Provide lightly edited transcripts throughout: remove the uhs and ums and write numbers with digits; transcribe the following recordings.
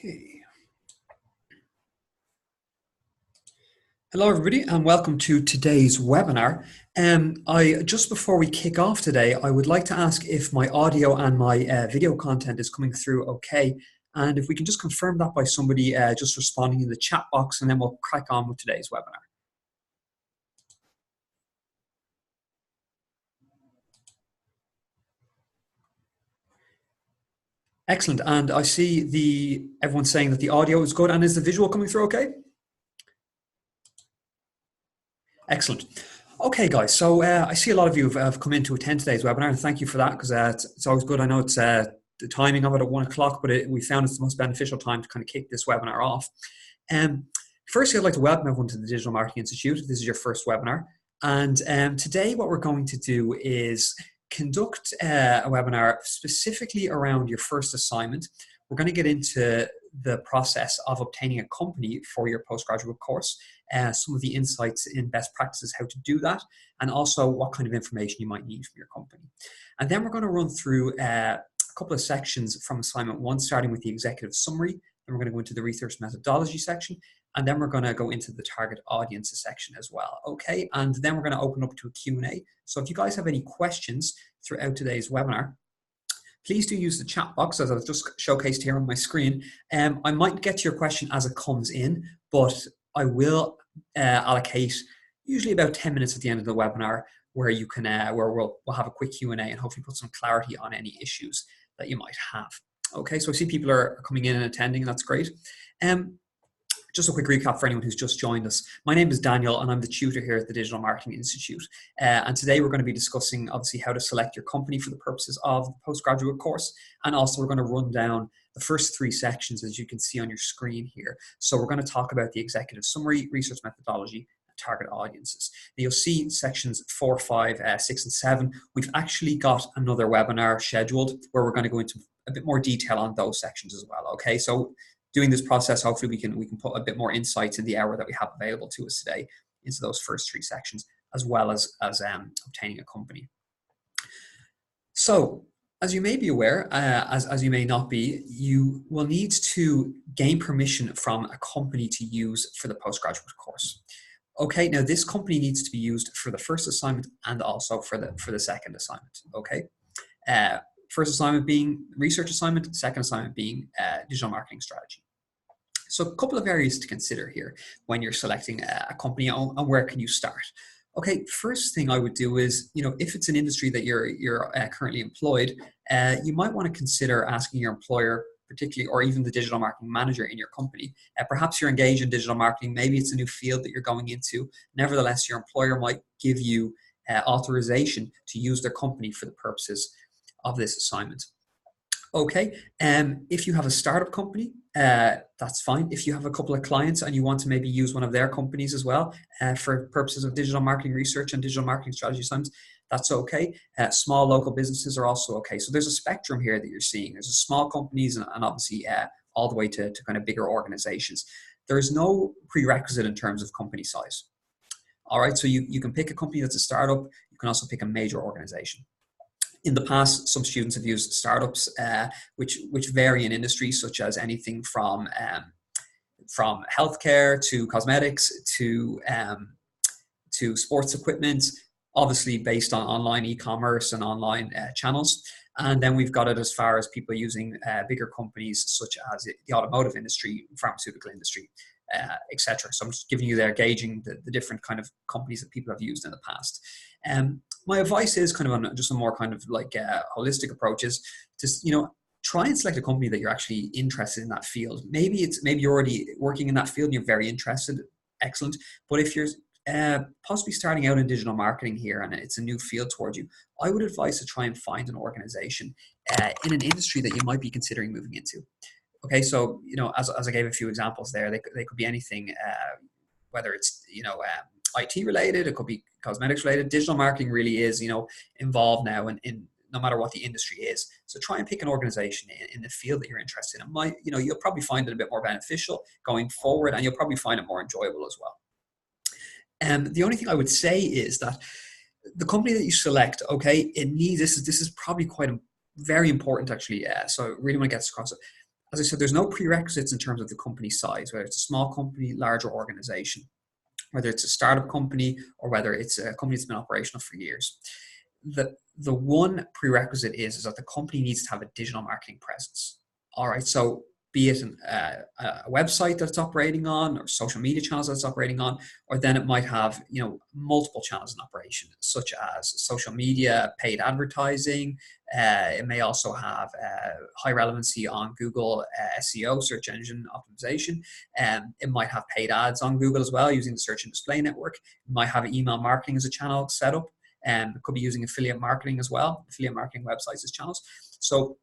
Okay. Hello, everybody, and welcome to today's webinar. Just before we kick off today, I would like to ask if my audio and my video content is coming through okay, and if we can just confirm that by somebody just responding in the chat box, and then we'll crack on with today's webinar. Excellent, and I see everyone saying that the audio is good, and is the visual coming through okay? Excellent. Okay, guys, so I see a lot of you have come in to attend today's webinar, and thank you for that, because it's always good. I know it's the timing of it at 1 o'clock, but we found it's the most beneficial time to kind of kick this webinar off. Firstly, I'd like to welcome everyone to the Digital Marketing Institute. This is your first webinar, and today what we're going to do is conduct a webinar specifically around your first assignment. We're going to get into the process of obtaining a company for your postgraduate course, some of the insights in best practices, how to do that, and also what kind of information you might need from your company. And then we're going to run through a couple of sections from assignment 1, starting with the executive summary. Then we're going to go into the research methodology section, and then we're going to go into the target audiences section as well. Okay, and then we're going to open up to a Q&A. So if you guys have any questions throughout today's webinar, please do use the chat box, as I've just showcased here on my screen. I might get to your question as it comes in, but I will allocate usually about 10 minutes at the end of the webinar where you can, where we'll have a quick Q&A and hopefully put some clarity on any issues that you might have. Okay, so I see people are coming in and attending, and that's great. Just a quick recap for anyone who's just joined us. My name is Daniel, and I'm the tutor here at the Digital Marketing Institute. And today we're going to be discussing, obviously, how to select your company for the purposes of the postgraduate course. And also we're going to run down the first 3 sections, as you can see on your screen here. So we're going to talk about the executive summary, research methodology, and target audiences. Now you'll see sections 4, 5, 6, and 7. We've actually got another webinar scheduled where we're going to go into a bit more detail on those sections as well. Okay, so doing this process, hopefully we can put a bit more insight in the hour that we have available to us today into those first 3 sections, as well as obtaining a company. So, as you may be aware, as you may not be, you will need to gain permission from a company to use for the postgraduate course. Okay, now this company needs to be used for the first assignment and also for the second assignment. Okay. First assignment being research assignment, second assignment being digital marketing strategy. So a couple of areas to consider here when you're selecting a company and where can you start. Okay, first thing I would do is, if it's an industry that you're currently employed, you might want to consider asking your employer, particularly, or even the digital marketing manager in your company. Perhaps you're engaged in digital marketing, maybe it's a new field that you're going into. Nevertheless, your employer might give you authorization to use their company for the purposes of this assignment. Okay, if you have a startup company, that's fine. If you have a couple of clients and you want to maybe use one of their companies as well for purposes of digital marketing research and digital marketing strategy assignments, that's okay. Small local businesses are also okay. So there's a spectrum here that you're seeing. There's a small companies and obviously all the way to kind of bigger organizations. There is no prerequisite in terms of company size. All right, so you can pick a company that's a startup. You can also pick a major organization. In the past, some students have used startups, which vary in industries, such as anything from healthcare to cosmetics to sports equipment, obviously based on online e-commerce and online channels. And then we've got it as far as people using bigger companies such as the automotive industry, pharmaceutical industry, etc. So I'm just giving you there, gauging the different kind of companies that people have used in the past. My advice is kind of on just a more kind of like holistic approach is to, try and select a company that you're actually interested in that field. Maybe you're already working in that field and you're very interested. Excellent. But if you're possibly starting out in digital marketing here and it's a new field towards you, I would advise to try and find an organization in an industry that you might be considering moving into. Okay, so as I gave a few examples there, they could be anything, whether it's IT related, it could be cosmetics related. Digital marketing really is involved now in no matter what the industry is. So try and pick an organization in the field that you're interested in. You'll probably find it a bit more beneficial going forward, and you'll probably find it more enjoyable as well. The only thing I would say is that the company that you select, okay, this is probably quite very important actually. So I really want to get this across. as I said, there's no prerequisites in terms of the company size, whether it's a small company, larger organization, whether it's a startup company or whether it's a company that's been operational for years. The one prerequisite is that the company needs to have a digital marketing presence. All right, so be it a website that it's operating on, or social media channels that it's operating on, or then it might have multiple channels in operation, such as social media, paid advertising. It may also have high relevancy on Google SEO, search engine optimization. It might have paid ads on Google as well, using the search and display network. It might have email marketing as a channel set up. It could be using affiliate marketing as well, affiliate marketing websites as channels. So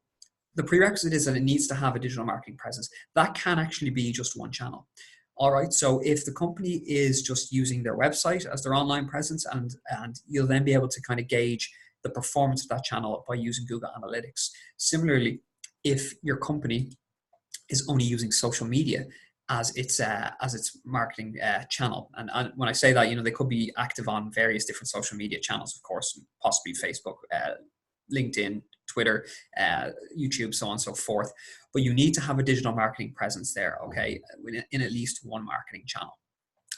the prerequisite is that it needs to have a digital marketing presence. That can actually be just one channel. All right, so if the company is just using their website as their online presence, and you'll then be able to kind of gauge the performance of that channel by using Google Analytics. Similarly, if your company is only using social media as its marketing channel, and when I say that, they could be active on various different social media channels, of course, possibly Facebook, LinkedIn, Twitter, YouTube, so on and so forth. But you need to have a digital marketing presence there, okay, in at least one marketing channel.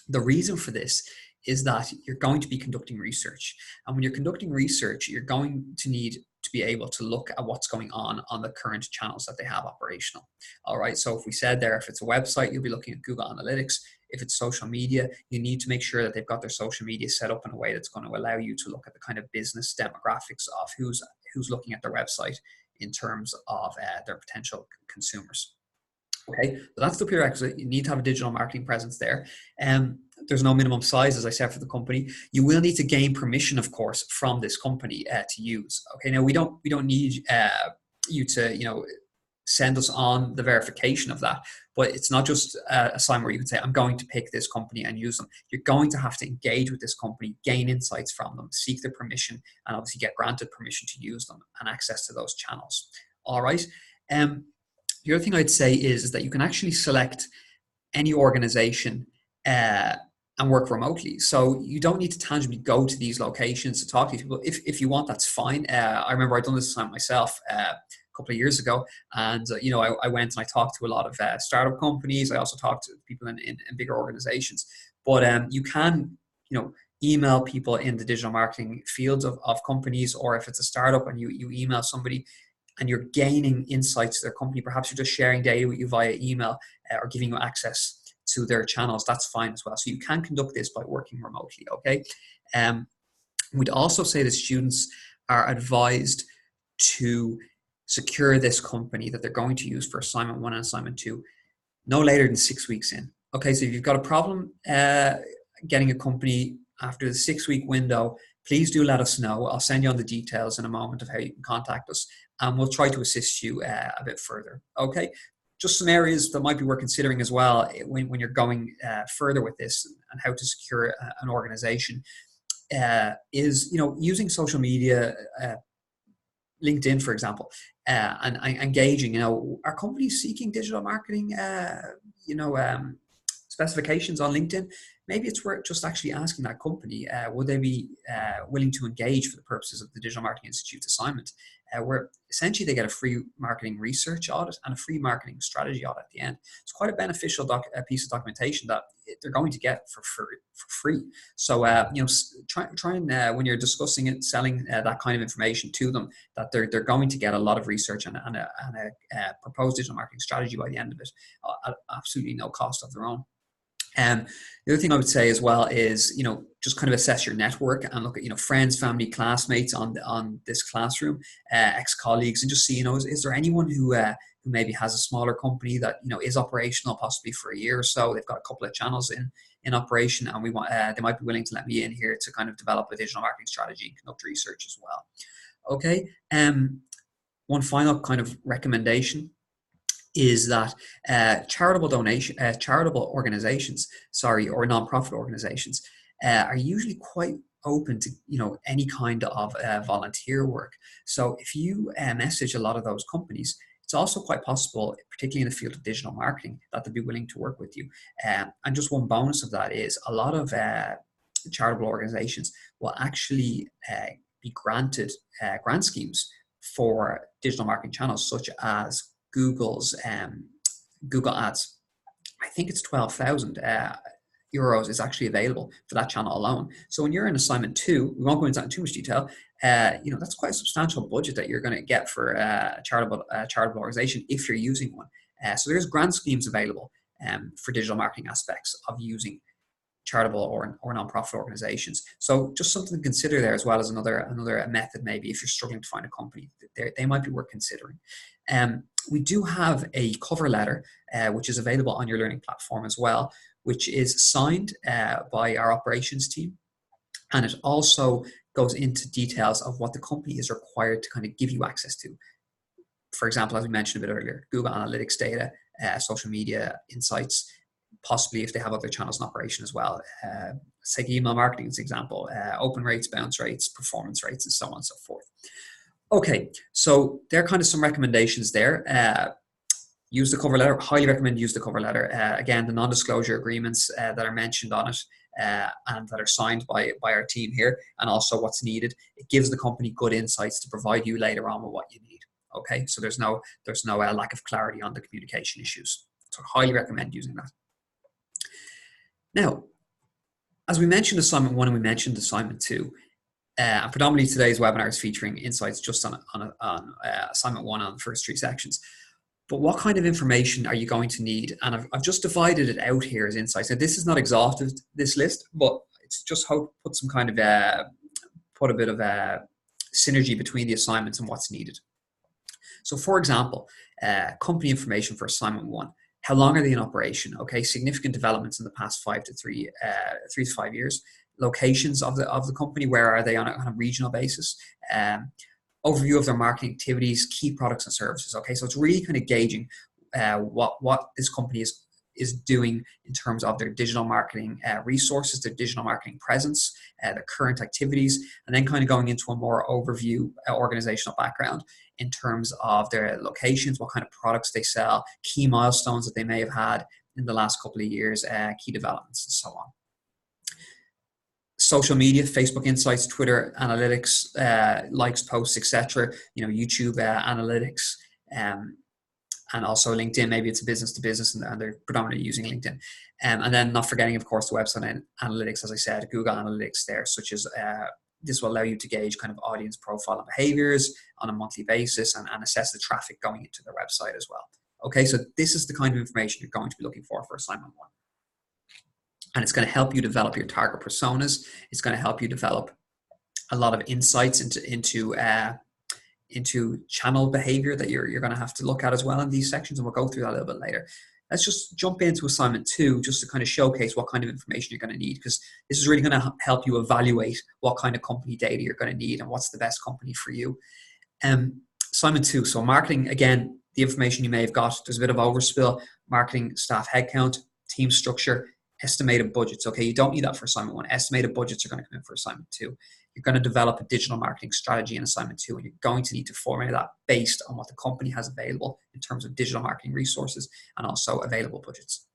The reason for this is that you're going to be conducting research. And when you're conducting research, you're going to need to be able to look at what's going on the current channels that they have operational. All right, so if we said there, if it's a website, you'll be looking at Google Analytics. If it's social media, you need to make sure that they've got their social media set up in a way that's going to allow you to look at the kind of business demographics of who's looking at their website in terms of their potential consumers. Okay, so that's the prerequisite. You need to have a digital marketing presence there. There's no minimum size, as I said, for the company. You will need to gain permission, of course, from this company to use. Okay, now we don't need you to send us on the verification of that, but it's not just a sign where you can say, I'm going to pick this company and use them. You're going to have to engage with this company, gain insights from them, seek their permission, and obviously get granted permission to use them and access to those channels. All right. The other thing I'd say is that you can actually select any organization and work remotely. So you don't need to tangibly go to these locations to talk to these people. If you want, that's fine. I remember I'd done this time myself a couple of years ago, and I went and I talked to a lot of startup companies. I also talked to people in bigger organizations. But you can email people in the digital marketing fields of companies, or if it's a startup and you email somebody and you're gaining insights to their company, perhaps you're just sharing data with you via email or giving you access to their channels, that's fine as well. So you can conduct this by working remotely, okay? We'd also say that students are advised to secure this company that they're going to use for assignment 1 and assignment 2 no later than 6 weeks in. Okay, so if you've got a problem getting a company after the 6-week window, please do let us know. I'll send you on the details in a moment of how you can contact us, and we'll try to assist you a bit further. Okay, just some areas that might be worth considering as well when you're going further with this and how to secure an organization is using social media, LinkedIn, for example, and engaging. Are companies seeking digital marketing specifications on LinkedIn? Maybe it's worth just actually asking that company, would they be willing to engage for the purposes of the Digital Marketing Institute assignment, where essentially they get a free marketing research audit and a free marketing strategy audit at the end. It's quite a beneficial piece of documentation that they're going to get for free. So try and when you're discussing it, selling that kind of information to them, that they're going to get a lot of research and a proposed digital marketing strategy by the end of it at absolutely no cost of their own. The other thing I would say as well is, just kind of assess your network and look at, friends, family, classmates on this classroom, ex-colleagues, and just see, is there anyone who maybe has a smaller company that, is operational possibly for a year or so. They've got a couple of channels in operation, and we want, they might be willing to let me in here to kind of develop a digital marketing strategy and conduct research as well. Okay. One final kind of recommendation is that charitable organizations, or nonprofit organizations, are usually quite open to any kind of volunteer work. So if you message a lot of those companies, it's also quite possible, particularly in the field of digital marketing, that they'll be willing to work with you. And just one bonus of that is a lot of charitable organizations will actually be granted grant schemes for digital marketing channels, such as Google's Google Ads. I think it's 12,000 euros is actually available for that channel alone. So when you're in assignment 2, we won't go into that in too much detail. That's quite a substantial budget that you're going to get for a charitable organization if you're using one. So there's grant schemes available for digital marketing aspects of using charitable or non-profit organizations. So just something to consider there, as well as another method maybe if you're struggling to find a company. They might be worth considering. We do have a cover letter which is available on your learning platform as well, which is signed by our operations team, and it also goes into details of what the company is required to kind of give you access to. For example, as we mentioned a bit earlier, Google Analytics data, social media insights, possibly if they have other channels in operation as well. Let's take email marketing as an example, open rates, bounce rates, performance rates, and so on and so forth. Okay, so there are kind of some recommendations there. Use the cover letter. Highly recommend use the cover letter. Again, the non-disclosure agreements that are mentioned on it and that are signed by our team here, and also what's needed. It gives the company good insights to provide you later on with what you need. Okay, so there's no lack of clarity on the communication issues. So highly recommend using that. Now, as we mentioned assignment 1 and we mentioned assignment 2, and predominantly today's webinar is featuring insights just on assignment 1 on the first 3 sections. But what kind of information are you going to need? And I've just divided it out here as insights. Now, this is not exhaustive, this list, but it's just how to put some kind of put a bit of synergy between the assignments and what's needed. So, for example, company information for assignment 1. How long are they in operation? Okay, significant developments in the past 3 to 5 years. Locations of the company. Where are they on a regional basis? Overview of their marketing activities, key products and services. Okay, so it's really kind of gauging what this company is doing in terms of their digital marketing resources, their digital marketing presence, their current activities, and then kind of going into a more overview organizational background in terms of their locations, what kind of products they sell, key milestones that they may have had in the last couple of years, key developments, and so on. Social media, Facebook Insights, Twitter Analytics, likes, posts, etc. YouTube Analytics, and also LinkedIn. Maybe it's a business to business, and they're predominantly using LinkedIn. And then not forgetting, of course, the website analytics, as I said, Google Analytics there, such as this will allow you to gauge kind of audience profile and behaviors on a monthly basis and assess the traffic going into their website as well. Okay, so this is the kind of information you're going to be looking for assignment 1. And it's going to help you develop your target personas. It's going to help you develop a lot of insights into channel behavior that you're going to have to look at as well in these sections, and we'll go through that a little bit later. Let's just jump into assignment 2 just to kind of showcase what kind of information you're going to need, because this is really going to help you evaluate what kind of company data you're going to need and what's the best company for you. Assignment 2, so marketing, again, the information you may have got, there's a bit of overspill, marketing staff headcount, team structure, estimated budgets. Okay, you don't need that for assignment 1. Estimated budgets are going to come in for assignment 2. You're going to develop a digital marketing strategy in assignment 2, and you're going to need to formulate that based on what the company has available in terms of digital marketing resources and also available budgets.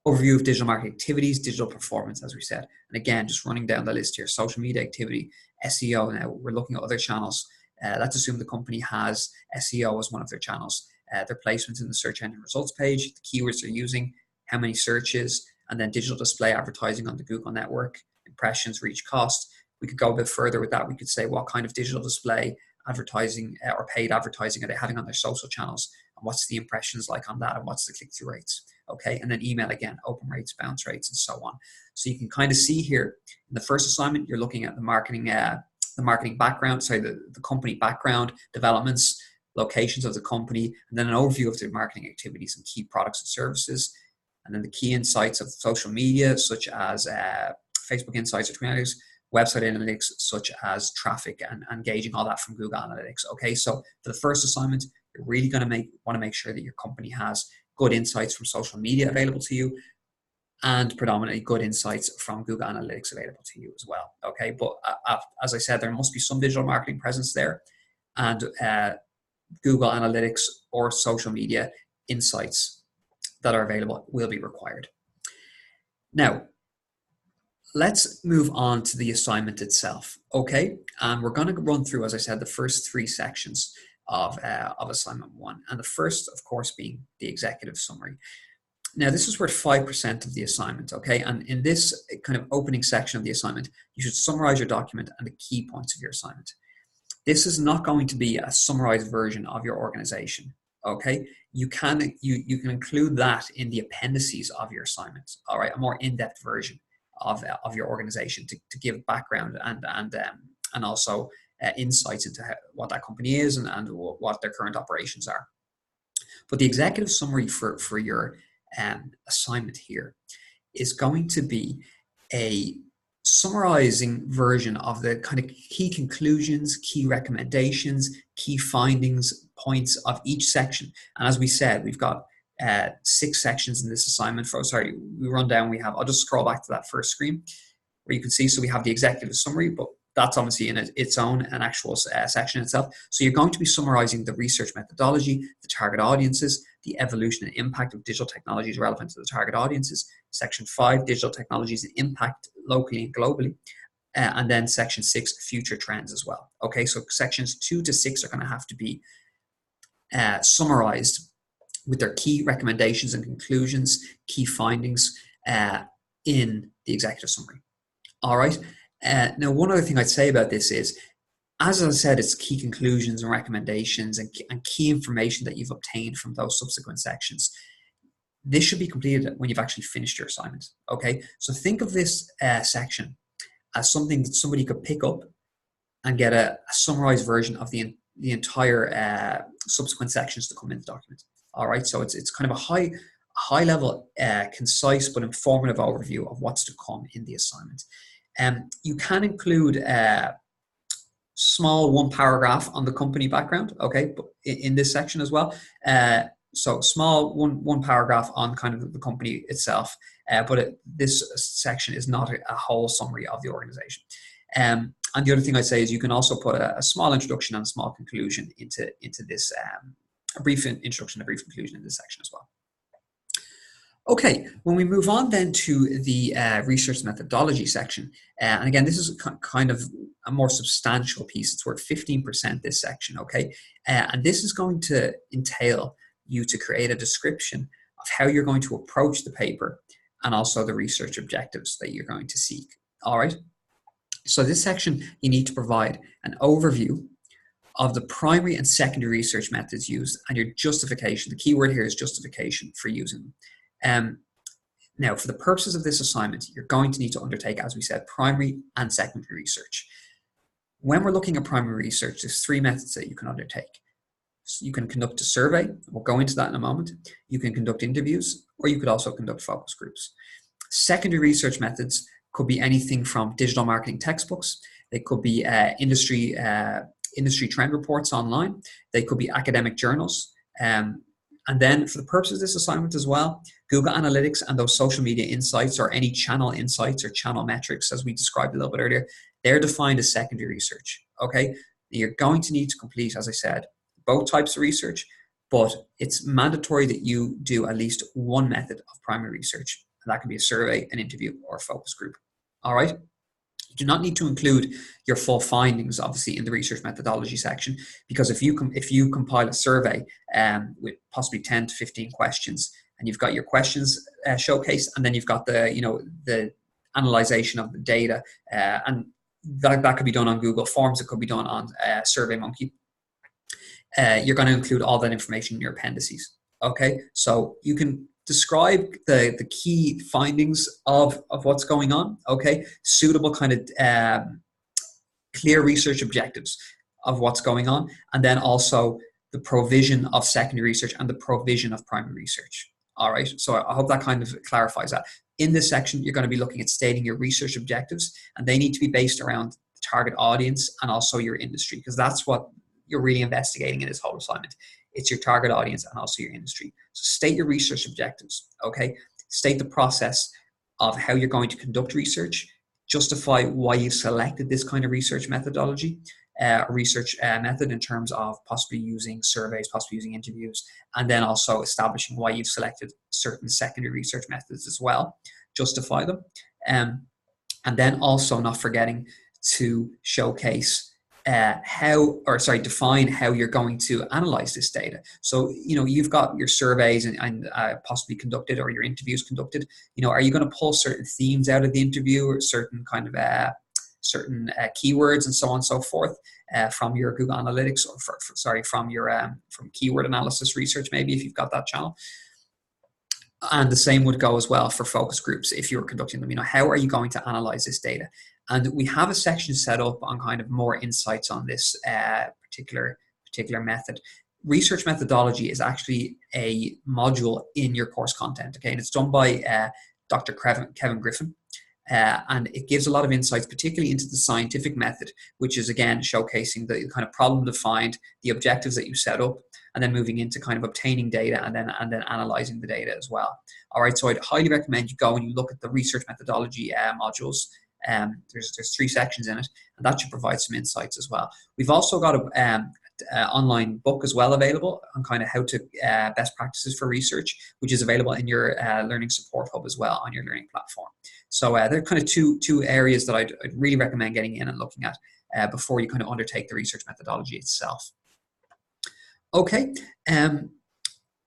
Overview of digital marketing activities, digital performance, as we said. And again, just running down the list here, social media activity, SEO. Now we're looking at other channels. Let's assume the company has SEO as one of their channels. Their placements in the search engine results page, the keywords they're using, how many searches, and then digital display advertising on the Google network, impressions, reach, cost. We could go a bit further with that. We could say what kind of digital display advertising or paid advertising are they having on their social channels, and what's the impressions like on that, and what's the click-through rates. Okay, and then email again, open rates, bounce rates, and so on. So you can kind of see here in the first assignment, you're looking at the marketing background, the company background, developments, locations of the company, and then an overview of their marketing activities and key products and services. And then the key insights of social media, such as Facebook Insights or Twitter Analytics, website analytics, such as traffic and gauging all that from Google Analytics. Okay, so for the first assignment, you're really going to want to make sure that your company has good insights from social media available to you, and predominantly good insights from Google Analytics available to you as well. Okay, but as I said, there must be some digital marketing presence there, and Google Analytics or social media insights that are available will be required. Now, let's move on to the assignment itself, okay? And we're going to run through, as I said, the first 3 sections. of assignment 1. And the first, of course, being the executive summary. Now, this is worth 5% of the assignment, okay? And in this kind of opening section of the assignment, you should summarize your document and the key points of your assignment. This is not going to be a summarized version of your organization, okay? You can include that in the appendices of your assignment, all right? A more in-depth version of your organization to give background and also insights into what that company is and what their current operations are. But the executive summary for your assignment here is going to be a summarizing version of the kind of key conclusions, key recommendations, key findings, points of each section. And as we said, we've got 6 sections in this assignment. We run down, I'll just scroll back to that first screen where you can see, so we have the executive summary, but that's obviously in its own an actual section itself. So you're going to be summarizing the research methodology, the target audiences, the evolution and impact of digital technologies relevant to the target audiences. Section 5, digital technologies and impact locally and globally. And then section 6, future trends as well. Okay, so sections 2 to 6 are going to have to be summarized with their key recommendations and conclusions, key findings in the executive summary. All right. Now, one other thing I'd say about this is, as I said, it's key conclusions and recommendations and key information that you've obtained from those subsequent sections. This should be completed when you've actually finished your assignment, okay? So think of this section as something that somebody could pick up and get a summarized version of the entire subsequent sections to come in the document, all right? So it's kind of a high level, concise but informative overview of what's to come in the assignment. You can include a small 1 paragraph on the company background, okay, but in this section as well. So small one paragraph on kind of the company itself, but this section is not a whole summary of the organization. And the other thing I'd say is you can also put a small introduction and a small conclusion into this, a brief introduction, a brief conclusion in this section as well. Okay, when we move on then to the research methodology section, and again, this is kind of a more substantial piece. It's worth 15%, this section, okay? And this is going to entail you to create a description of how you're going to approach the paper and also the research objectives that you're going to seek, all right? So this section, you need to provide an overview of the primary and secondary research methods used and your justification. The key word here is justification for using them. Now, for the purposes of this assignment, you're going to need to undertake, as we said, primary and secondary research. When we're looking at primary research, there's 3 methods that you can undertake. So you can conduct a survey. We'll go into that in a moment. You can conduct interviews, or you could also conduct focus groups. Secondary research methods could be anything from digital marketing textbooks. They could be industry trend reports online. They could be academic journals. And then for the purposes of this assignment as well, Google Analytics and those social media insights, or any channel insights or channel metrics, as we described a little bit earlier, they're defined as secondary research, okay? You're going to need to complete, as I said, both types of research, but it's mandatory that you do at least 1 method of primary research. And that can be a survey, an interview, or a focus group, all right? You do not need to include your full findings, obviously, in the research methodology section, because if you compile a survey with possibly 10 to 15 questions, and you've got your questions showcased, and then you've got the analyzation of the data, and that could be done on Google Forms, it could be done on SurveyMonkey. You're going to include all that information in your appendices. Okay, so you can describe the key findings of what's going on, okay? Suitable kind of clear research objectives of what's going on, and then also the provision of secondary research and the provision of primary research. All right, so I hope that kind of clarifies that. In this section, you're going to be looking at stating your research objectives, and they need to be based around the target audience and also your industry, because that's what you're really investigating in this whole assignment. It's your target audience and also your industry. So state your research objectives, okay? State the process of how you're going to conduct research, justify why you've selected this kind of research methodology, research method in terms of possibly using surveys, possibly using interviews, and then also establishing why you've selected certain secondary research methods as well, justify them. And then also not forgetting to showcase define how you're going to analyze this data. So, you've got your surveys and possibly conducted, or your interviews conducted. Are you going to pull certain themes out of the interview, or certain kind of keywords and so on and so forth from your Google Analytics, or from your from keyword analysis research, maybe, if you've got that channel. And the same would go as well for focus groups if you were conducting them. How are you going to analyze this data? And we have a section set up on kind of more insights on this particular method. Research methodology is actually a module in your course content, okay? And it's done by Dr. Kevin Griffin. And it gives a lot of insights, particularly into the scientific method, which is, again, showcasing the kind of problem defined, the objectives that you set up, and then moving into kind of obtaining data and then analyzing the data as well. All right, so I'd highly recommend you go and you look at the research methodology modules. There's 3 sections in it, and that should provide some insights as well. We've also got a online book as well available on kind of how to best practices for research, which is available in your Learning Support Hub as well on your learning platform. So they're kind of two areas that I'd really recommend getting in and looking at before you kind of undertake the research methodology itself. Okay,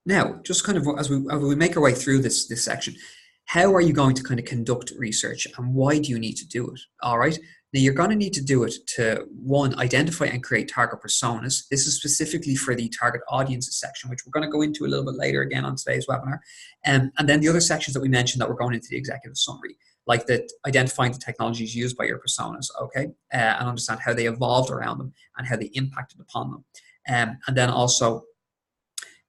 now just kind of as we make our way through this section, how are you going to kind of conduct research, and why do you need to do it? All right. Now, you're going to need to do it to, 1, identify and create target personas. This is specifically for the target audiences section, which we're going to go into a little bit later again on today's webinar. And then the other sections that we mentioned that we're going into the executive summary, like identifying the technologies used by your personas, okay, and understand how they evolved around them and how they impacted upon them. And then also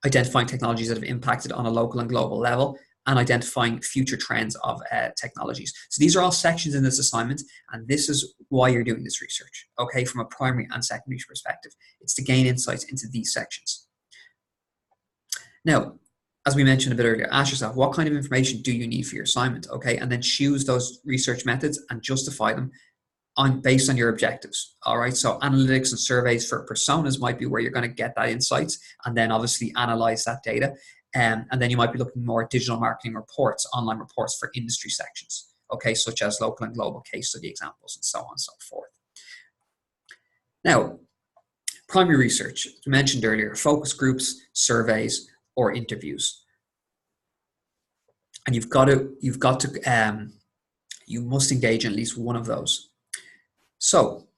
identifying technologies that have impacted on a local and global level, and identifying future trends of technologies. So these are all sections in this assignment, and this is why you're doing this research, okay, from a primary and secondary perspective. It's to gain insights into these sections. Now, as we mentioned a bit earlier, ask yourself, what kind of information do you need for your assignment, okay? And then choose those research methods and justify them based on your objectives, all right? So analytics and surveys for personas might be where you're going to get that insights, and then obviously analyze that data. And then you might be looking more at digital marketing reports, online reports for industry sections, okay, such as local and global case study examples and so on and so forth. Now, primary research, as we mentioned earlier, focus groups, surveys, or interviews. And you must engage in at least one of those. So,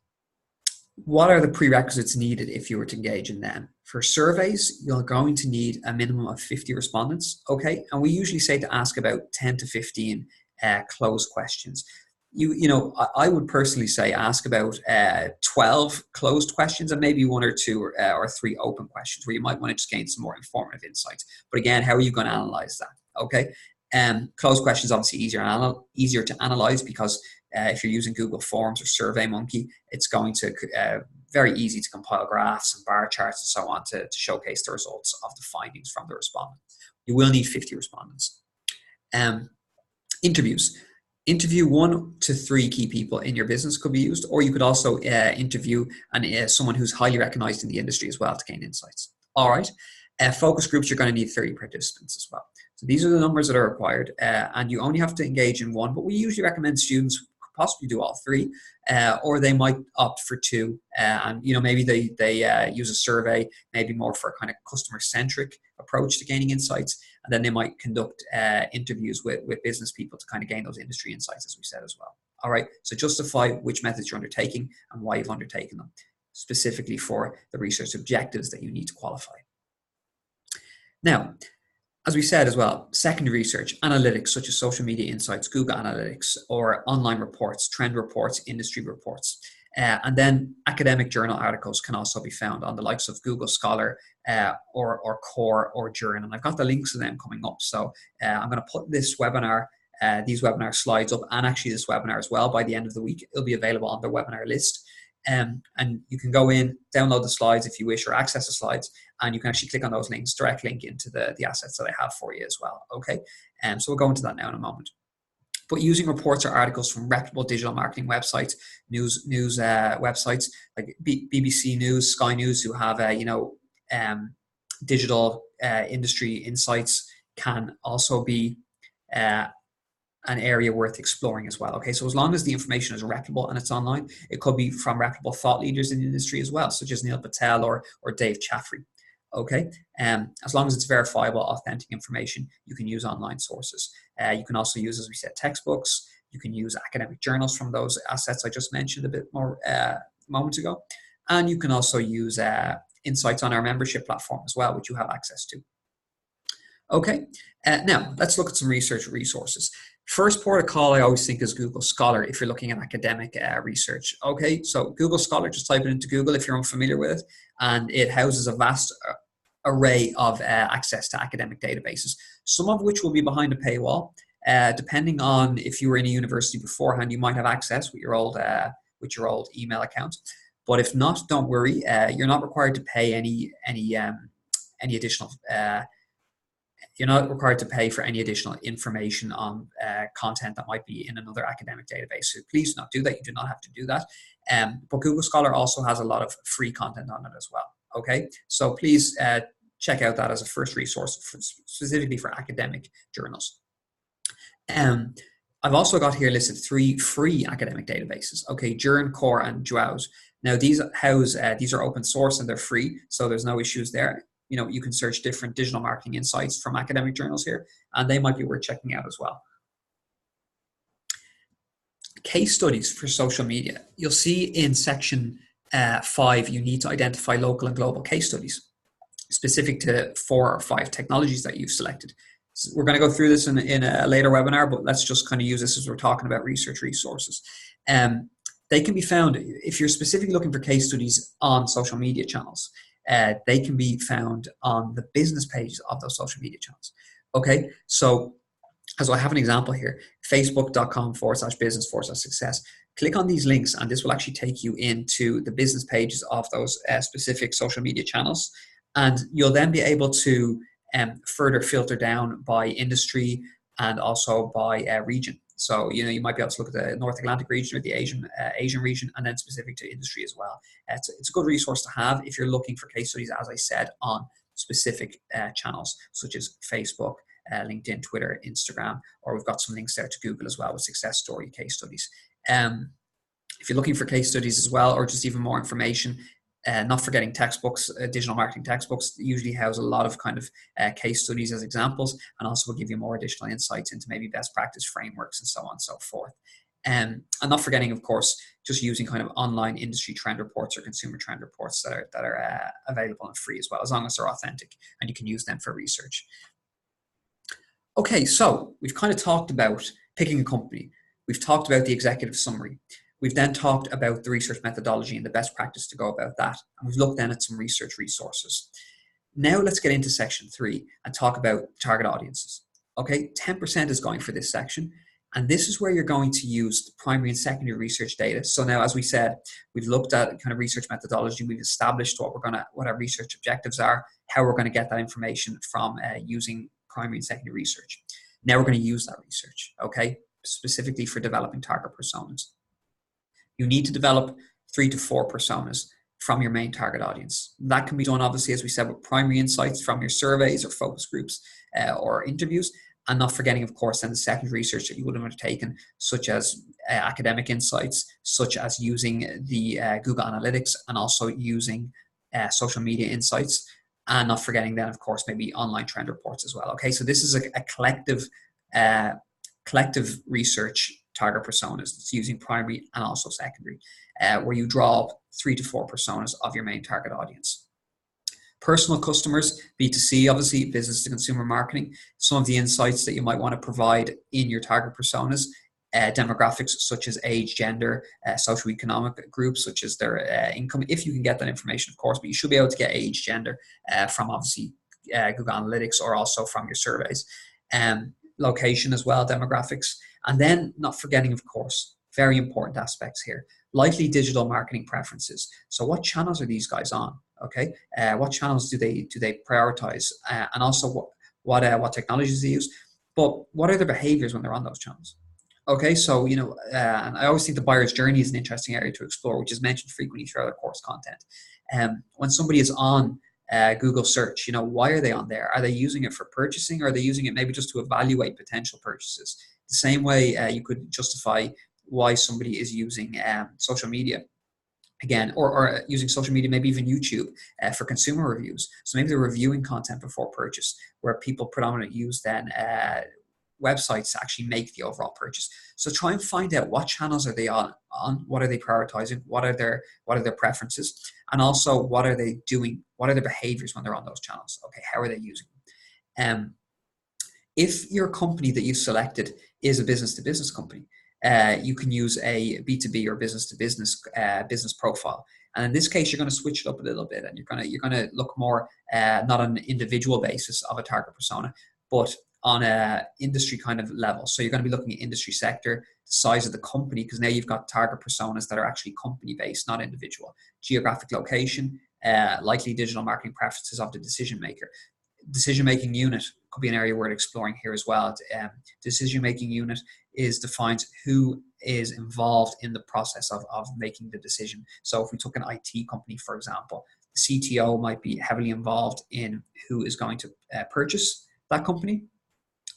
what are the prerequisites needed if you were to engage in them? For surveys, you're going to need a minimum of 50 respondents, okay? And we usually say to ask about 10 to 15 closed questions. I would personally say ask about 12 closed questions and maybe 1 or 2 or 3 open questions where you might want to just gain some more informative insights. But again, how are you going to analyze that, okay? Closed questions obviously easier to analyze because if you're using Google Forms or SurveyMonkey, it's going to very easy to compile graphs and bar charts and so on to showcase the results of the findings from the respondent. You will need 50 respondents. Interviews. Interview 1 to 3 key people in your business could be used, or you could also interview someone who's highly recognized in the industry as well to gain insights. All right. Focus groups, you're going to need 30 participants as well. So these are the numbers that are required, and you only have to engage in 1, but we usually recommend students possibly do all 3, or they might opt for 2, and maybe they use a survey, maybe more for a kind of customer-centric approach to gaining insights, and then they might conduct interviews with business people to kind of gain those industry insights, as we said as well. All right, so justify which methods you're undertaking and why you've undertaken them, specifically for the research objectives that you need to qualify. Now, as we said as well, secondary research, analytics such as social media insights, Google Analytics, or online reports, trend reports, industry reports. And then academic journal articles can also be found on the likes of Google Scholar or Core or Journal. And I've got the links to them coming up. So I'm going to put this webinar, these webinar slides up, and actually this webinar as well by the end of the week. It'll be available on the webinar list. And you can go in, download the slides if you wish, or access the slides, and you can actually click on those links, direct link into the assets that I have for you as well, okay? So we'll go into that now in a moment. But using reports or articles from reputable digital marketing websites, news websites like BBC News, Sky News, who have digital industry insights, can also be an area worth exploring as well. Okay, so as long as the information is reputable and it's online, it could be from reputable thought leaders in the industry as well, such as Neil Patel or Dave Chaffrey. Okay, as long as it's verifiable, authentic information, you can use online sources. You can also use, as we said, textbooks. You can use academic journals from those assets I just mentioned a bit more moments ago. And you can also use insights on our membership platform as well, which you have access to. Okay, now let's look at some research resources. First port of call I always think is Google Scholar if you're looking at academic research. Okay, so Google Scholar, just type it into Google if you're unfamiliar with it, and it houses a vast array of access to academic databases, some of which will be behind a paywall. Depending on if you were in a university beforehand, you might have access with your old email account. But if not, don't worry. You're not required to pay any additional. You're not required to pay for any additional information on content that might be in another academic database. So please do not do that. You do not have to do that. But Google Scholar also has a lot of free content on it as well. Okay, so please check out that as a first resource specifically for academic journals. I've also got here listed 3 free academic databases. Okay, Journ, Core, and Jowls. Now these are open source and they're free, so there's no issues there. You know, you can search different digital marketing insights from academic journals here, and they might be worth checking out as well. Case studies for social media. You'll see in section 5, you need to identify local and global case studies specific to 4 or 5 technologies that you've selected. So we're going to go through this in a later webinar, but let's just kind of use this as we're talking about research resources. They can be found, if you're specifically looking for case studies on social media channels, they can be found on the business pages of those social media channels. Okay, so as I have an example here, facebook.com/business/success. Click on these links and this will actually take you into the business pages of those specific social media channels. And you'll then be able to further filter down by industry and also by region. So, you know, you might be able to look at the North Atlantic region or the Asian region, and then specific to industry as well. It's a good resource to have if you're looking for case studies, as I said, on specific channels such as Facebook, LinkedIn, Twitter, Instagram, or we've got some links there to Google as well with success story case studies. If you're looking for case studies as well, or just even more information, not forgetting textbooks, digital marketing textbooks usually house a lot of kind of case studies as examples, and also will give you more additional insights into maybe best practice frameworks and so on and so forth. And not forgetting, of course, just using kind of online industry trend reports or consumer trend reports that are available and free as well, as long as they're authentic and you can use them for research. Okay, so we've kind of talked about picking a company. We've talked about the executive summary. We've then talked about the research methodology and the best practice to go about that. And we've looked then at some research resources. Now let's get into section 3 and talk about target audiences. Okay, 10% is going for this section. And this is where you're going to use the primary and secondary research data. So now, as we said, we've looked at kind of research methodology. We've established what our research objectives are, how we're going to get that information from using primary and secondary research. Now we're going to use that research, okay, specifically for developing target personas. You need to develop 3 to 4 personas from your main target audience. That can be done, obviously, as we said, with primary insights from your surveys or focus groups or interviews, and not forgetting, of course, then the secondary research that you would have undertaken, such as academic insights, such as using the Google Analytics, and also using social media insights, and not forgetting then, of course, maybe online trend reports as well. Okay, so this is a collective research target personas. It's using primary and also secondary, where you draw up 3 to 4 personas of your main target audience. Personal customers, B2C, obviously, business to consumer marketing. Some of the insights that you might want to provide in your target personas, demographics such as age, gender, socioeconomic groups such as their income, if you can get that information, of course, but you should be able to get age, gender from obviously Google Analytics or also from your surveys. Location as well, demographics. And then not forgetting, of course, very important aspects here, likely digital marketing preferences. So what channels are these guys on? Okay, what channels do they prioritize? And also what technologies they use? But what are their behaviors when they're on those channels? Okay, so, you know, and I always think the buyer's journey is an interesting area to explore, which is mentioned frequently throughout our course content. When somebody is on Google search, you know, why are they on there? Are they using it for purchasing, or are they using it maybe just to evaluate potential purchases? The same way you could justify why somebody is using social media. Again, or using social media, maybe even YouTube for consumer reviews. So maybe they're reviewing content before purchase, where people predominantly use then websites to actually make the overall purchase. So try and find out what channels are they on, what are they prioritizing, what are their preferences, and also what are they doing, what are their behaviors when they're on those channels. Okay, how are they using them? If your company that you've selected is a business-to-business company, you can use a B2B or business-to-business business profile. And in this case, you're going to switch it up a little bit, and you're going to look more not on an individual basis of a target persona, but on a industry kind of level. So you're going to be looking at industry sector, the size of the company, because now you've got target personas that are actually company based, not individual. Geographic location, likely digital marketing preferences of the decision maker. Decision-making unit could be an area we're exploring here as well. Decision-making unit defines who is involved in the process of making the decision. So if we took an IT company, for example, the CTO might be heavily involved in who is going to purchase that company.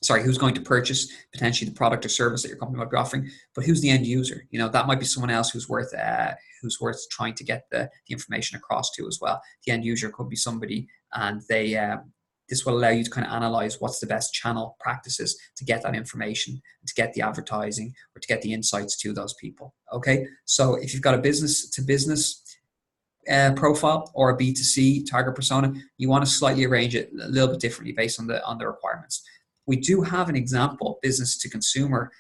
Who's going to purchase potentially the product or service that your company might be offering, but who's the end user? That might be someone else who's worth trying to get the information across to as well. The end user could be somebody, and this will allow you to kind of analyze what's the best channel practices to get that information, to get the advertising, or to get the insights to those people. Okay, so if you've got a business to business profile or a B2C target persona, you want to slightly arrange it a little bit differently based on the requirements. We do have an example business to consumer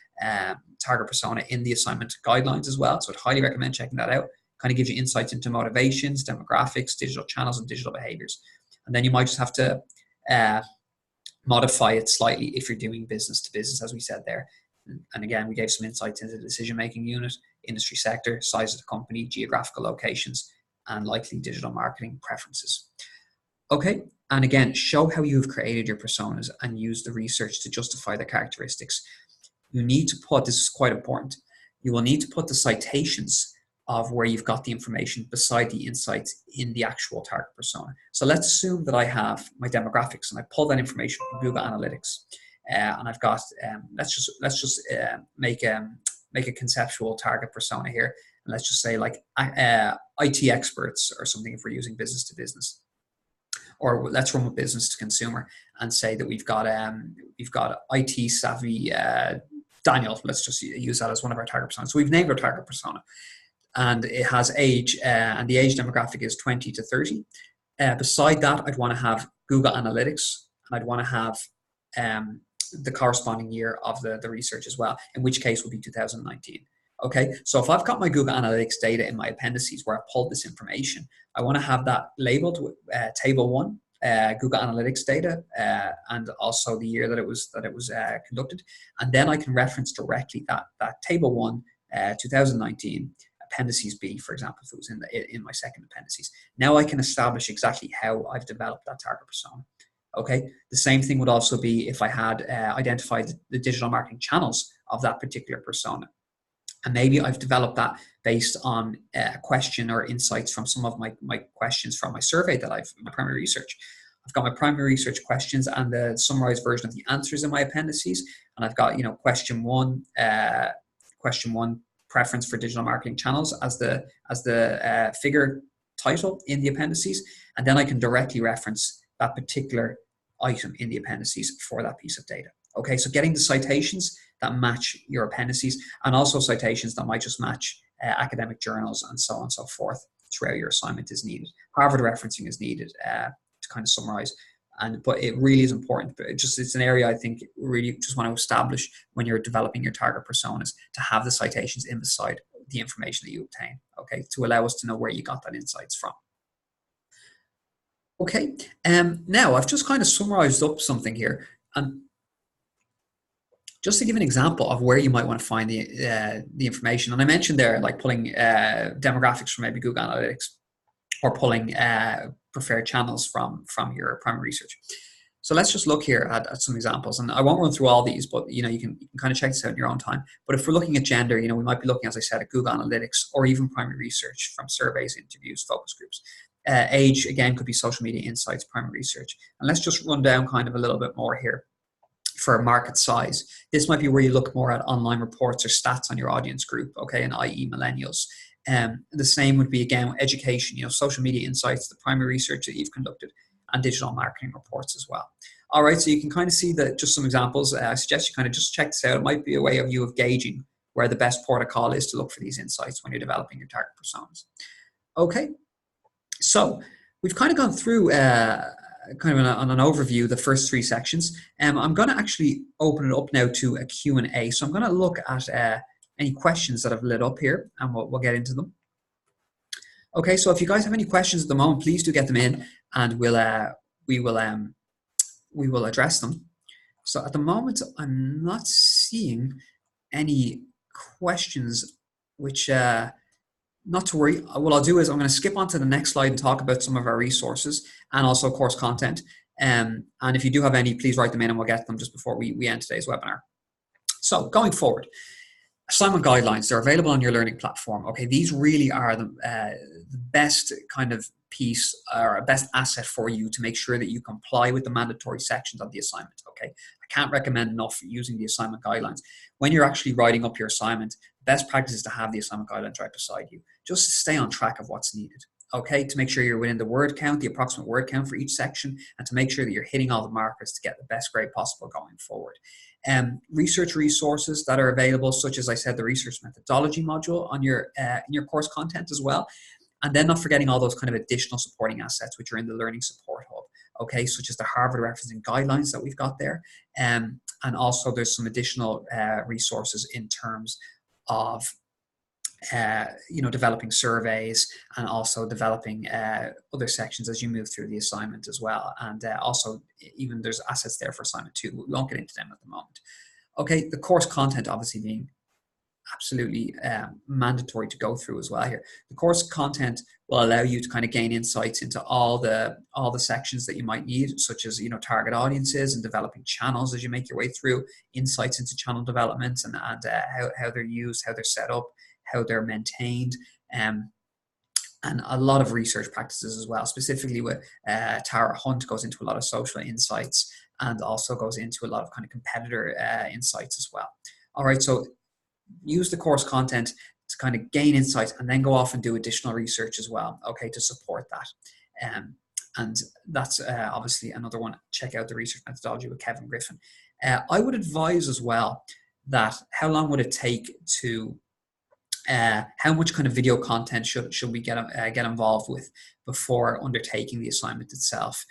target persona in the assignment guidelines as well. So I'd highly recommend checking that out. Kind of gives you insights into motivations, demographics, digital channels, and digital behaviors. And then you might just have to modify it slightly if you're doing business to business, as we said there. And again, we gave some insights into the decision-making unit, industry sector, size of the company, geographical locations, and likely digital marketing preferences. Okay, and again, show how you've created your personas and use the research to justify the characteristics. You need to put, this is quite important, you will need to put the citations of where you've got the information beside the insights in the actual target persona. So let's assume that I have my demographics and I pull that information from Google Analytics, and I've got let's just make a conceptual target persona here, and let's just say like IT experts or something if we're using business to business. Or let's run with business to consumer and say that we've got IT savvy Daniel. Let's just use that as one of our target personas. So we've named our target persona, and it has age, and the age demographic is 20 to 30. Beside that, I'd want to have Google Analytics, and I'd want to have the corresponding year of the research as well, in which case would be 2019. Okay, so if I've got my Google Analytics data in my appendices where I've pulled this information, I want to have that labeled with Table 1, Google Analytics data, and also the year that it was conducted. And then I can reference directly that Table 1, 2019, Appendices B, for example, if it was in my second appendices. Now I can establish exactly how I've developed that target persona. Okay, the same thing would also be if I had identified the digital marketing channels of that particular persona. And maybe I've developed that based on a question or insights from some of my questions from my survey that my primary research. I've got my primary research questions and the summarized version of the answers in my appendices. And I've got, question one, preference for digital marketing channels as the figure title in the appendices. And then I can directly reference that particular item in the appendices for that piece of data. Okay, so getting the citations that match your appendices, and also citations that might just match academic journals and so on and so forth throughout your assignment is needed. Harvard referencing is needed to kind of summarize. But it really is important. But it's an area I think really just want to establish when you're developing your target personas, to have the citations in beside the information that you obtain, okay, to allow us to know where you got that insights from. Okay, now I've just kind of summarized up something here, and just to give an example of where you might want to find the information. And I mentioned there, like pulling demographics from maybe Google Analytics, or pulling preferred channels from your primary research. So let's just look here at some examples, and I won't run through all these, but you can kind of check this out in your own time. But if we're looking at gender, we might be looking, as I said, at Google Analytics, or even primary research from surveys, interviews, focus groups. Age, again, could be social media insights, primary research. And let's just run down kind of a little bit more here. for market size. This might be where you look more at online reports or stats on your audience group, okay, and i.e. millennials. The same would be, again, education, social media insights, the primary research that you've conducted, and digital marketing reports as well. All right, so you can kind of see that, just some examples. I suggest you kind of just check this out. It might be a way of you of gauging where the best protocol is to look for these insights when you're developing your target personas. Okay, so we've kind of gone through kind of on an overview the first three sections. I'm going to actually open it up now to a Q&A. So I'm going to look at any questions that have lit up here, and we'll get into them. Okay, so if you guys have any questions at the moment, please do get them in, and we will address them. So at the moment, I'm not seeing any questions, which not to worry. What I'll do is I'm going to skip on to the next slide and talk about some of our resources and also course content. And if you do have any, please write them in and we'll get them just before we end today's webinar. So going forward, assignment guidelines, they're available on your learning platform. Okay, these really are the best kind of piece or best asset for you to make sure that you comply with the mandatory sections of the assignment. Okay, I can't recommend enough using the assignment guidelines. When you're actually writing up your assignment, best practice is to have the assignment guidelines right beside you, just to stay on track of what's needed. Okay, to make sure you're within the word count, the approximate word count for each section, and to make sure that you're hitting all the markers to get the best grade possible going forward. Research resources that are available, such as I said, the research methodology module on your in your course content as well. And then not forgetting all those kind of additional supporting assets which are in the Learning Support Hub, okay, such as the Harvard referencing guidelines that we've got there. And also there's some additional resources in terms of developing surveys and also developing other sections as you move through the assignment as well. And also even there's assets there for assignment 2. We won't get into them at the moment. Okay, the course content obviously being absolutely mandatory to go through as well here. The course content will allow you to kind of gain insights into all the sections that you might need, such as target audiences and developing channels as you make your way through, insights into channel development and how they're used, how they're set up, how they're maintained, and a lot of research practices as well. Specifically with Tara Hunt goes into a lot of social insights and also goes into a lot of kind of competitor insights as well. All right, so use the course content to kind of gain insights and then go off and do additional research as well, okay, to support that. And that's obviously another one. Check out the research methodology with Kevin Griffin. I would advise as well that how long would it take to how much kind of video content should we get involved with before undertaking the assignment itself?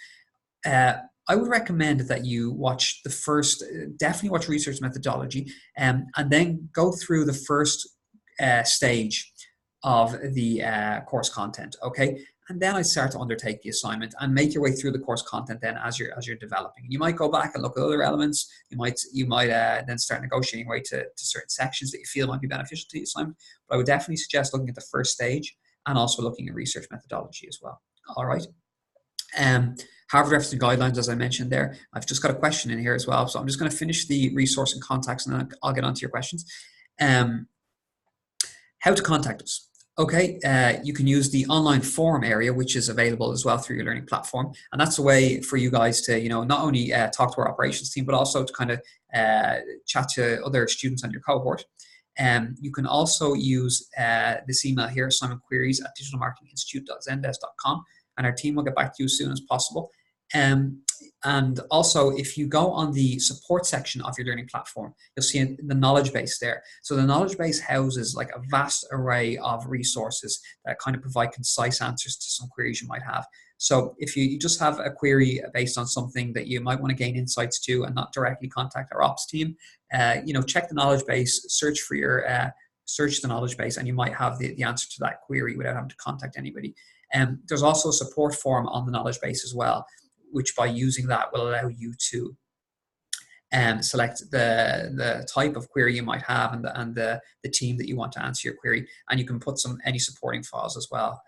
I would recommend that you watch the first, definitely watch research methodology, and then go through the first stage of the course content, okay? And then I start to undertake the assignment and make your way through the course content then as you're developing. You might go back and look at other elements. You might then start negotiating your way to certain sections that you feel might be beneficial to the assignment. But I would definitely suggest looking at the first stage and also looking at research methodology as well. All right. Harvard referencing guidelines, as I mentioned there. I've just got a question in here as well. So I'm just going to finish the resource and contacts and then I'll get on to your questions. How to contact us. Okay, you can use the online forum area, which is available as well through your learning platform. And that's a way for you guys to, not only talk to our operations team, but also to kind of chat to other students on your cohort. You can also use this email here, assignmentqueries@digitalmarketinginstitute.zendesk.com, and our team will get back to you as soon as possible. And also, if you go on the support section of your learning platform, you'll see the knowledge base there. So the knowledge base houses like a vast array of resources that kind of provide concise answers to some queries you might have. So if you just have a query based on something that you might want to gain insights to and not directly contact our ops team, check the knowledge base, search the knowledge base, and you might have the answer to that query without having to contact anybody. There's also a support form on the knowledge base as well, which by using that will allow you to select the type of query you might have and the team that you want to answer your query. And you can put any supporting files as well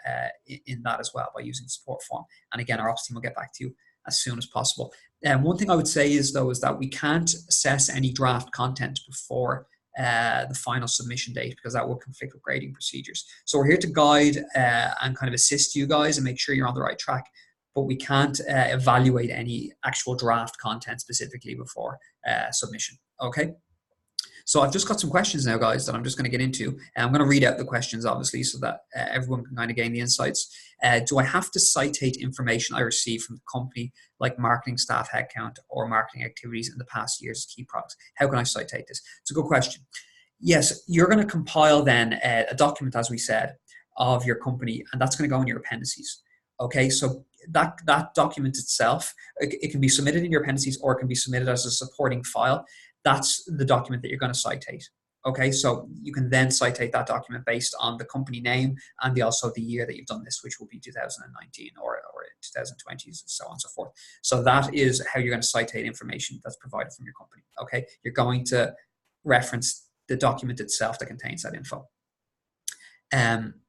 in that as well by using the support form. And again, our ops team will get back to you as soon as possible. One thing I would say is that we can't assess any draft content before the final submission date, because that will conflict with grading procedures. So we're here to guide and kind of assist you guys and make sure you're on the right track. but we can't evaluate any actual draft content specifically before submission. Okay. So I've just got some questions now, guys, that I'm just going to get into. And I'm going to read out the questions, obviously, so that everyone can kind of gain the insights. Do I have to citate information I receive from the company, like marketing staff headcount or marketing activities in the past year's key products? How can I citate this? It's a good question. Yes, you're going to compile then a document, as we said, of your company, and that's going to go in your appendices. Okay, so that document itself, it can be submitted in your appendices or it can be submitted as a supporting file. That's the document that you're going to citate. Okay, so you can then citate that document based on the company name and also the year that you've done this, which will be 2019 or 2020, and so on and so forth. So that is how you're going to citate information that's provided from your company. Okay, you're going to reference the document itself that contains that info.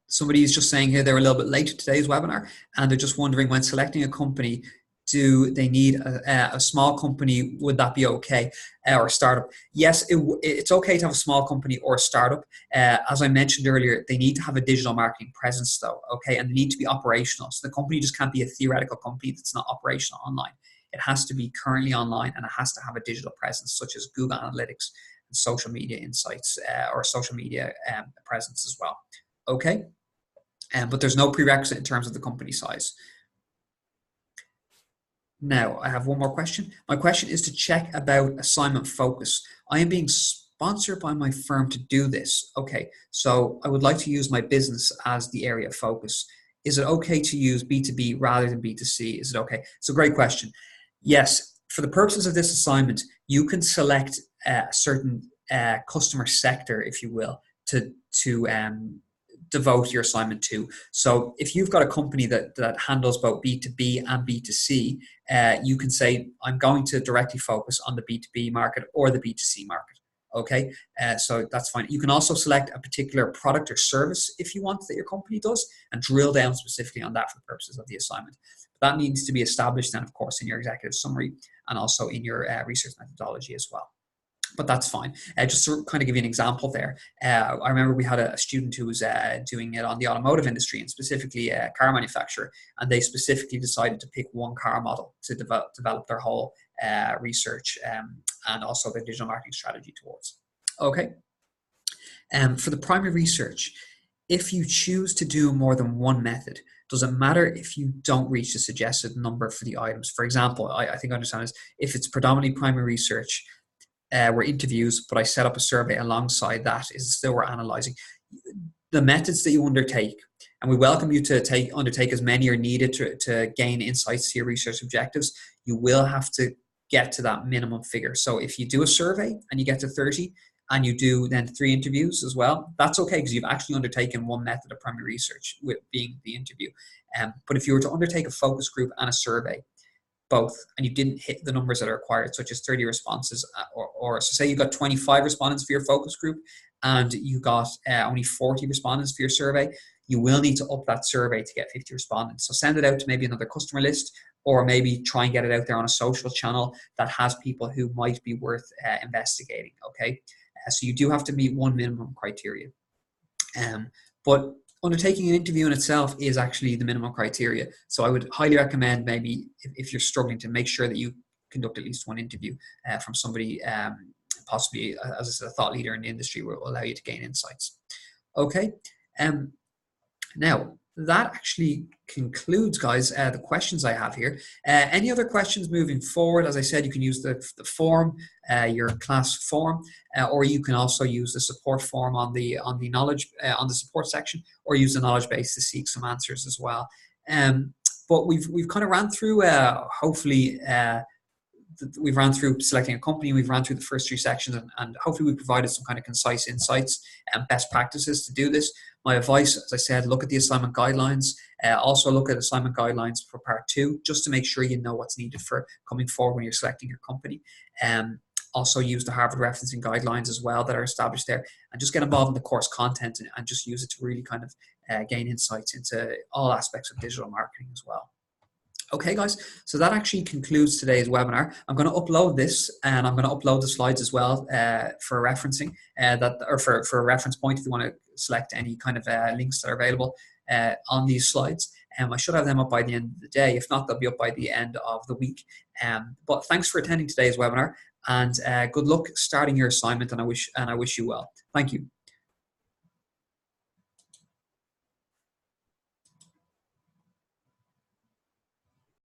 Somebody is just saying here they're a little bit late to today's webinar, and they're just wondering, when selecting a company, do they need a small company? Would that be okay? Or a startup? Yes, it's okay to have a small company or a startup. As I mentioned earlier, they need to have a digital marketing presence though, okay? And they need to be operational. So the company just can't be a theoretical company that's not operational online. It has to be currently online, and it has to have a digital presence such as Google Analytics and social media insights or social media presence as well, okay? But there's no prerequisite in terms of the company size. Now, I have one more question. My question is to check about assignment focus. I am being sponsored by my firm to do this. Okay, so I would like to use my business as the area of focus. Is it okay to use B2B rather than B2C? Is it okay? It's a great question. Yes, for the purposes of this assignment, you can select a certain customer sector, if you will, to devote your assignment to. So if you've got a company that handles both B2B and B2C, you can say, I'm going to directly focus on the B2B market or the B2C market. Okay, so that's fine. You can also select a particular product or service if you want that your company does, and drill down specifically on that for the purposes of the assignment. But that needs to be established then, of course, in your executive summary and also in your research methodology as well. But that's fine. Just to kind of give you an example there, I remember we had a student who was doing it on the automotive industry, and specifically a car manufacturer, and they specifically decided to pick one car model to develop their whole research and also their digital marketing strategy towards. Okay. For the primary research, if you choose to do more than one method, does it matter if you don't reach the suggested number for the items? For example, I think I understand is if it's predominantly primary research, were interviews, but I set up a survey alongside that, is still we're analyzing the methods that you undertake, and we welcome you to undertake as many are needed to gain insights to your research objectives. You will have to get to that minimum figure. So if you do a survey and you get to 30 and you do then 3 interviews as well, that's okay, because you've actually undertaken one method of primary research, with being the interview. But if you were to undertake a focus group and a survey, both, and you didn't hit the numbers that are required, such as 30 responses, or so say you got 25 respondents for your focus group and you got only 40 respondents for your survey, you will need to up that survey to get 50 respondents. So send it out to maybe another customer list, or maybe try and get it out there on a social channel that has people who might be worth investigating, okay? So you do have to meet one minimum criteria. But undertaking an interview in itself is actually the minimum criteria. So I would highly recommend, maybe if you're struggling, to make sure that you conduct at least one interview from somebody, possibly, as I said, a thought leader in the industry, will allow you to gain insights. Okay. Now, that actually concludes, guys, the questions I have here. Any other questions moving forward? As I said, you can use the form, your class form, or you can also use the support form on the knowledge on the support section, or use the knowledge base to seek some answers as well. But we've kind of ran through, hopefully. We've ran through selecting a company, we've ran through the first 3 sections, and hopefully we provided some kind of concise insights and best practices to do this. My advice, as I said, look at the assignment guidelines. Also look at assignment guidelines for part 2, just to make sure you know what's needed for coming forward when you're selecting your company. Also use the Harvard referencing guidelines as well that are established there, and just get involved in the course content and just use it to really kind of gain insights into all aspects of digital marketing as well. Okay, guys, so that actually concludes today's webinar. I'm going to upload this, and I'm going to upload the slides as well for referencing, for a reference point if you want to select any kind of links that are available on these slides. I should have them up by the end of the day. If not, they'll be up by the end of the week. But thanks for attending today's webinar, and good luck starting your assignment, and I wish you well. Thank you.